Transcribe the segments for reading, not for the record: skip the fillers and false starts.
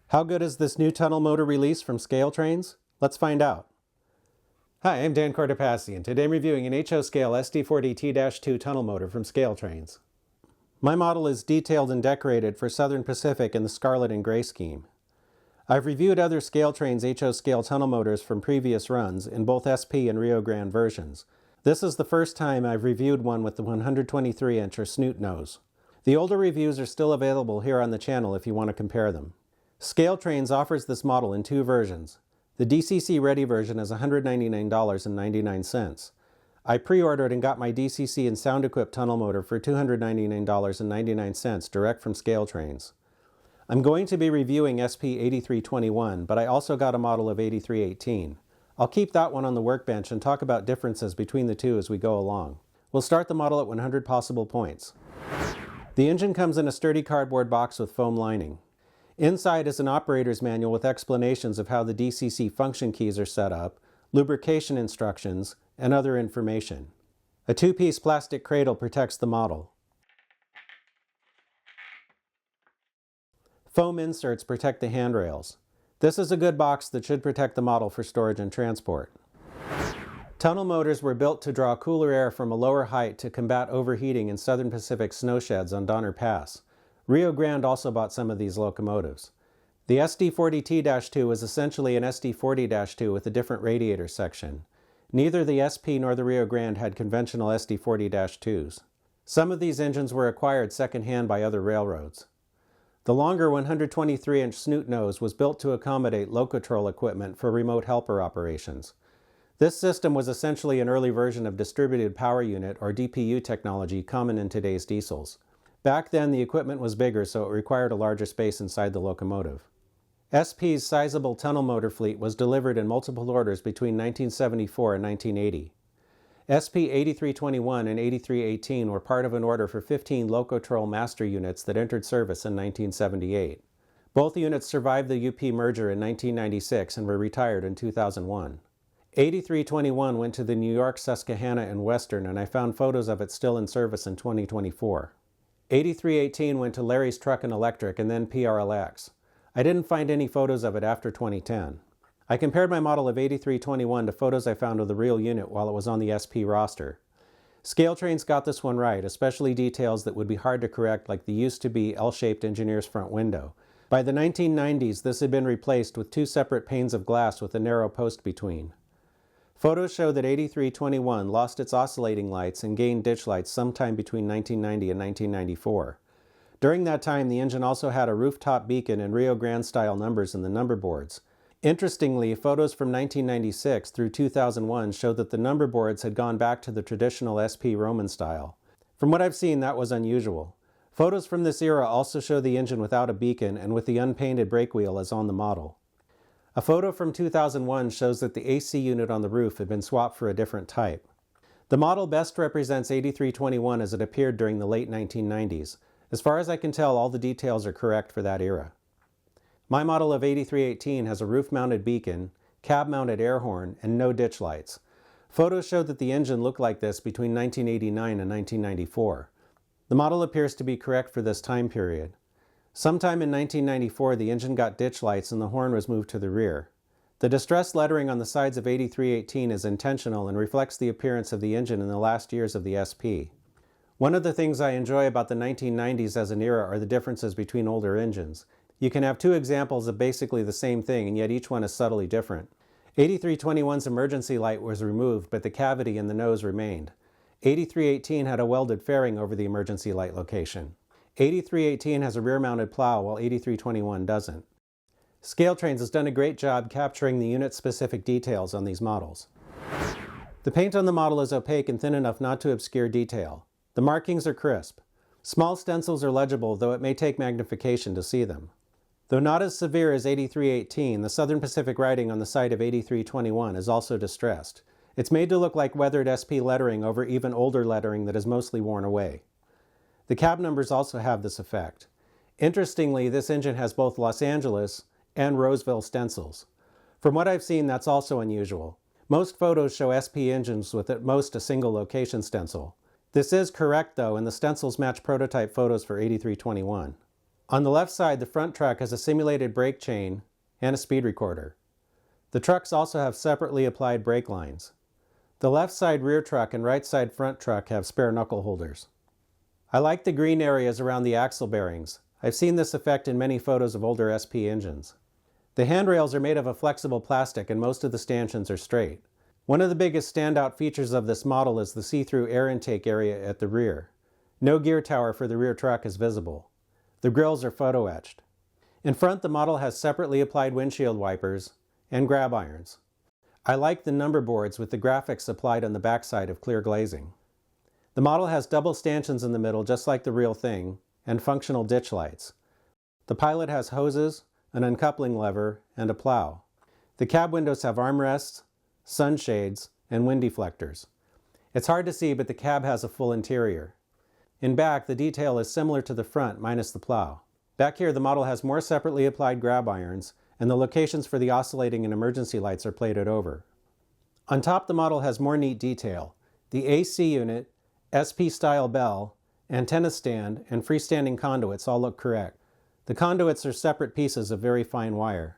How good is this new tunnel motor release from ScaleTrains? Let's find out. Hi, I'm Dan Cortopassi, and today I'm reviewing an HO scale SD40T-2 tunnel motor from ScaleTrains. My model is detailed and decorated for Southern Pacific in the scarlet and gray scheme. I've reviewed other ScaleTrains HO scale tunnel motors from previous runs in both SP and Rio Grande versions. This is the first time I've reviewed one with the 123-inch or Snoot nose. The older reviews are still available here on the channel if you want to compare them. ScaleTrains offers this model in two versions. The DCC Ready version is $199.99. I pre-ordered and got my DCC and sound-equipped tunnel motor for $299.99 direct from ScaleTrains. I'm going to be reviewing SP8321, but I also got a model of 8318. I'll keep that one on the workbench and talk about differences between the two as we go along. We'll start the model at 100 possible points. The engine comes in a sturdy cardboard box with foam lining. Inside is an operator's manual with explanations of how the DCC function keys are set up, lubrication instructions, and other information. A two-piece plastic cradle protects the model. Foam inserts protect the handrails. This is a good box that should protect the model for storage and transport. Tunnel motors were built to draw cooler air from a lower height to combat overheating in Southern Pacific snow sheds on Donner Pass. Rio Grande also bought some of these locomotives. The SD40T-2 is essentially an SD40-2 with a different radiator section. Neither the SP nor the Rio Grande had conventional SD40-2s. Some of these engines were acquired secondhand by other railroads. The longer 123-inch Snoot nose was built to accommodate Locotrol equipment for remote helper operations. This system was essentially an early version of distributed power unit or DPU technology common in today's diesels. Back then the equipment was bigger, so it required a larger space inside the locomotive. SP's sizable tunnel motor fleet was delivered in multiple orders between 1974 and 1980. SP 8321 and 8318 were part of an order for 15 Locotrol master units that entered service in 1978. Both units survived the UP merger in 1996 and were retired in 2001. 8321 went to the New York, Susquehanna, and Western, and I found photos of it still in service in 2024. 8318 went to Larry's Truck and Electric and then PRLX. I didn't find any photos of it after 2010. I compared my model of 8321 to photos I found of the real unit while it was on the SP roster. ScaleTrains got this one right, especially details that would be hard to correct, like the used-to-be L-shaped engineer's front window. By the 1990s, this had been replaced with two separate panes of glass with a narrow post between. Photos show that 8321 lost its oscillating lights and gained ditch lights sometime between 1990 and 1994. During that time, the engine also had a rooftop beacon and Rio Grande-style numbers in the number boards. Interestingly, photos from 1996 through 2001 show that the number boards had gone back to the traditional SP Roman style. From what I've seen, that was unusual. Photos from this era also show the engine without a beacon and with the unpainted brake wheel as on the model. A photo from 2001 shows that the AC unit on the roof had been swapped for a different type. The model best represents 8321 as it appeared during the late 1990s. As far as I can tell, all the details are correct for that era. My model of 8318 has a roof-mounted beacon, cab-mounted air horn, and no ditch lights. Photos show that the engine looked like this between 1989 and 1994. The model appears to be correct for this time period. Sometime in 1994, the engine got ditch lights and the horn was moved to the rear. The distressed lettering on the sides of 8318 is intentional and reflects the appearance of the engine in the last years of the SP. One of the things I enjoy about the 1990s as an era are the differences between older engines. You can have two examples of basically the same thing, and yet each one is subtly different. 8321's emergency light was removed, but the cavity in the nose remained. 8318 had a welded fairing over the emergency light location. 8318 has a rear-mounted plow, while 8321 doesn't. ScaleTrains has done a great job capturing the unit-specific details on these models. The paint on the model is opaque and thin enough not to obscure detail. The markings are crisp. Small stencils are legible, though it may take magnification to see them. Though not as severe as 8318, the Southern Pacific writing on the side of 8321 is also distressed. It's made to look like weathered SP lettering over even older lettering that is mostly worn away. The cab numbers also have this effect. Interestingly, this engine has both Los Angeles and Roseville stencils. From what I've seen, that's also unusual. Most photos show SP engines with at most a single location stencil. This is correct though, and the stencils match prototype photos for 8321. On the left side, the front truck has a simulated brake chain and a speed recorder. The trucks also have separately applied brake lines. The left side rear truck and right side front truck have spare knuckle holders. I like the green areas around the axle bearings. I've seen this effect in many photos of older SP engines. The handrails are made of a flexible plastic and most of the stanchions are straight. One of the biggest standout features of this model is the see-through air intake area at the rear. No gear tower for the rear truck is visible. The grills are photo etched. In front, the model has separately applied windshield wipers and grab irons. I like the number boards with the graphics applied on the backside of clear glazing. The model has double stanchions in the middle, just like the real thing, and functional ditch lights. The Pilot has hoses, an uncoupling lever, and a plow. The cab windows have armrests, sunshades, and wind deflectors. It's hard to see, but the cab has a full interior. In back, the detail is similar to the front, minus the plow. Back here, the model has more separately applied grab irons, and the locations for the oscillating and emergency lights are plated over. On top, the model has more neat detail. The AC unit, SP-style bell, antenna stand, and freestanding conduits all look correct. The conduits are separate pieces of very fine wire.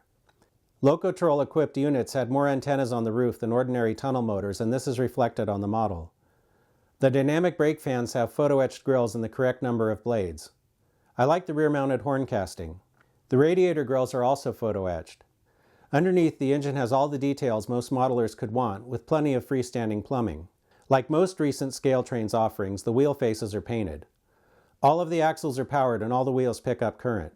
Locotrol-equipped units had more antennas on the roof than ordinary tunnel motors, and this is reflected on the model. The dynamic brake fans have photo-etched grills and the correct number of blades. I like the rear-mounted horn casting. The radiator grills are also photo-etched. Underneath, the engine has all the details most modelers could want, with plenty of freestanding plumbing. Like most recent ScaleTrains offerings, the wheel faces are painted. All of the axles are powered and all the wheels pick up current.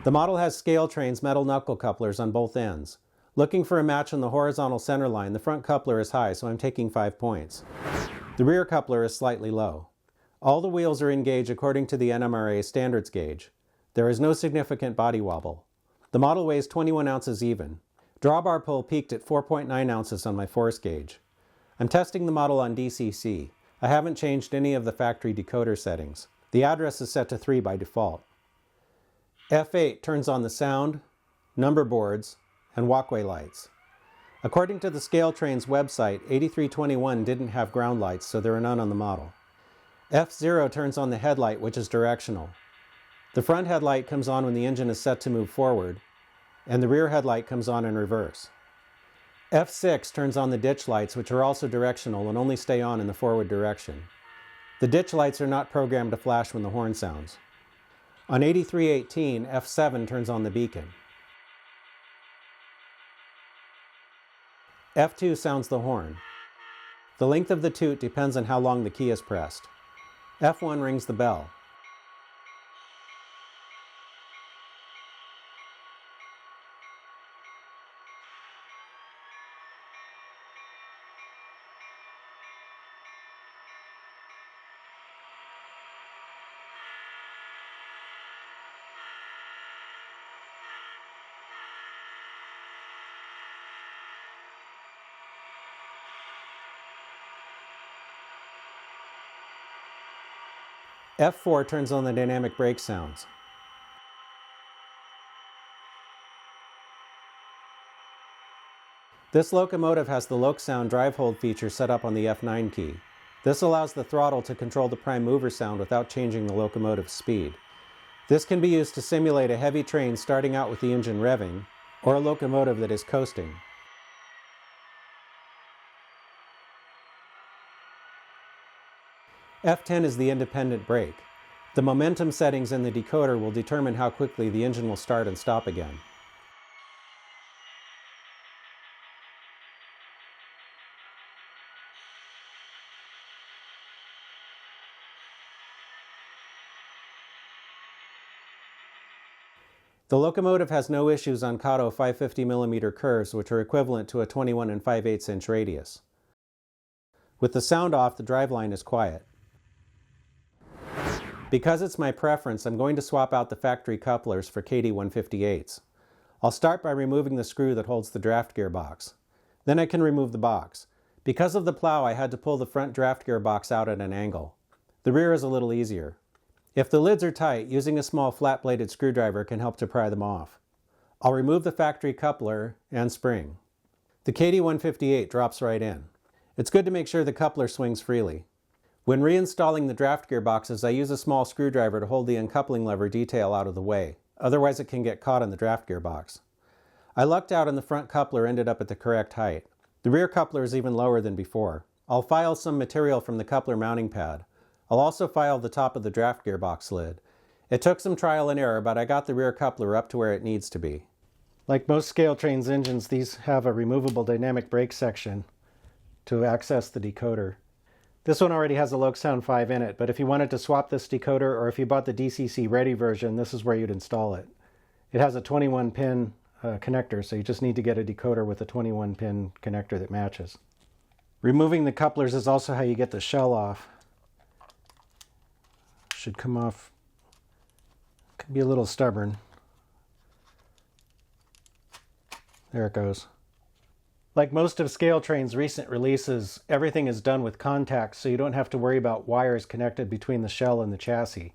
The model has ScaleTrains metal knuckle couplers on both ends. Looking for a match on the horizontal center line, the front coupler is high, so I'm taking 5 points. The rear coupler is slightly low. All the wheels are in gauge according to the NMRA standards gauge. There is no significant body wobble. The model weighs 21 ounces even. Drawbar pull peaked at 4.9 ounces on my force gauge. I'm testing the model on DCC. I haven't changed any of the factory decoder settings. The address is set to 3 by default. F8 turns on the sound, number boards, and walkway lights. According to the ScaleTrains website, 8321 didn't have ground lights, so there are none on the model. F0 turns on the headlight, which is directional. The front headlight comes on when the engine is set to move forward, and the rear headlight comes on in reverse. F6 turns on the ditch lights, which are also directional and only stay on in the forward direction. The ditch lights are not programmed to flash when the horn sounds. On 8318, F7 turns on the beacon. F2 sounds the horn. The length of the toot depends on how long the key is pressed. F1 rings the bell. F4 turns on the dynamic brake sounds. This locomotive has the LoCSound drive hold feature set up on the F9 key. This allows the throttle to control the prime mover sound without changing the locomotive's speed. This can be used to simulate a heavy train starting out with the engine revving, or a locomotive that is coasting. F10 is the independent brake. The momentum settings in the decoder will determine how quickly the engine will start and stop again. The locomotive has no issues on Kato 550mm curves, which are equivalent to a 21 5/8 inch radius. With the sound off, the driveline is quiet. Because it's my preference, I'm going to swap out the factory couplers for KD158s. I'll start by removing the screw that holds the draft gear box. Then I can remove the box. Because of the plow, I had to pull the front draft gear box out at an angle. The rear is a little easier. If the lids are tight, using a small flat-bladed screwdriver can help to pry them off. I'll remove the factory coupler and spring. The KD158 drops right in. It's good to make sure the coupler swings freely. When reinstalling the draft gearboxes, I use a small screwdriver to hold the uncoupling lever detail out of the way. Otherwise it can get caught in the draft gearbox. I lucked out and the front coupler ended up at the correct height. The rear coupler is even lower than before. I'll file some material from the coupler mounting pad. I'll also file the top of the draft gearbox lid. It took some trial and error, but I got the rear coupler up to where it needs to be. Like most ScaleTrains engines, these have a removable dynamic brake section to access the decoder. This one already has a Locosound 5 in it, but if you wanted to swap this decoder, or if you bought the DCC ready version, this is where you'd install it. It has a 21-pin connector, so you just need to get a decoder with a 21-pin connector that matches. Removing the couplers is also how you get the shell off. Should come off. Could be a little stubborn. There it goes. Like most of ScaleTrains' recent releases, everything is done with contacts, so you don't have to worry about wires connected between the shell and the chassis.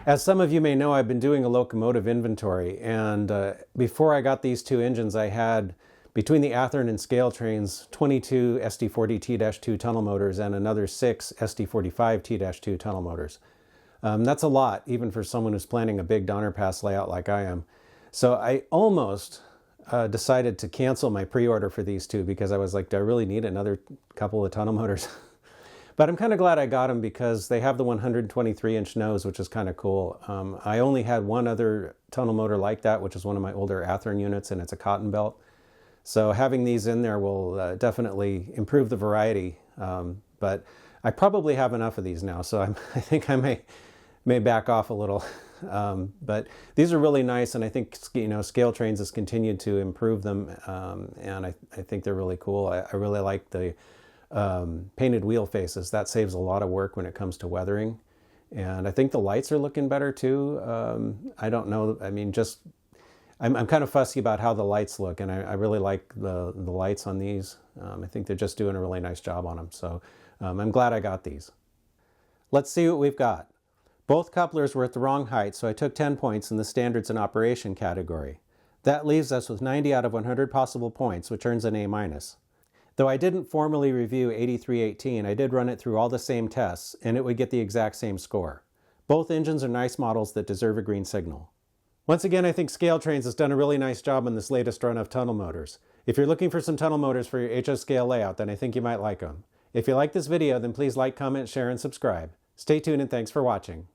As some of you may know, I've been doing a locomotive inventory, and before I got these two engines, I had, between the Athearn and ScaleTrains, 22 SD40T-2 tunnel motors and another 6 SD45T-2 tunnel motors. That's a lot, even for someone who's planning a big Donner Pass layout like I am. So I almost decided to cancel my pre-order for these two because I was like, do I really need another couple of tunnel motors? But I'm kind of glad I got them because they have the 123-inch nose, which is kind of cool. I only had one other tunnel motor like that, which is one of my older Athearn units, and it's a cotton belt. So having these in there will definitely improve the variety. But I probably have enough of these now, so I think I may back off a little. But these are really nice, and I think ScaleTrains has continued to improve them, and I think they're really cool. I really like the painted wheel faces. That saves a lot of work when it comes to weathering, and I think the lights are looking better too. I don't know. I mean, I'm kind of fussy about how the lights look, and I really like the lights on these. I think they're just doing a really nice job on them. So I'm glad I got these. Let's see what we've got. Both couplers were at the wrong height, so I took 10 points in the standards and operation category. That leaves us with 90 out of 100 possible points, which earns an A-. Though I didn't formally review 8318, I did run it through all the same tests, and it would get the exact same score. Both engines are nice models that deserve a green signal. Once again, I think ScaleTrains has done a really nice job on this latest run of tunnel motors. If you're looking for some tunnel motors for your HS scale layout, then I think you might like them. If you like this video, then please like, comment, share, and subscribe. Stay tuned, and thanks for watching.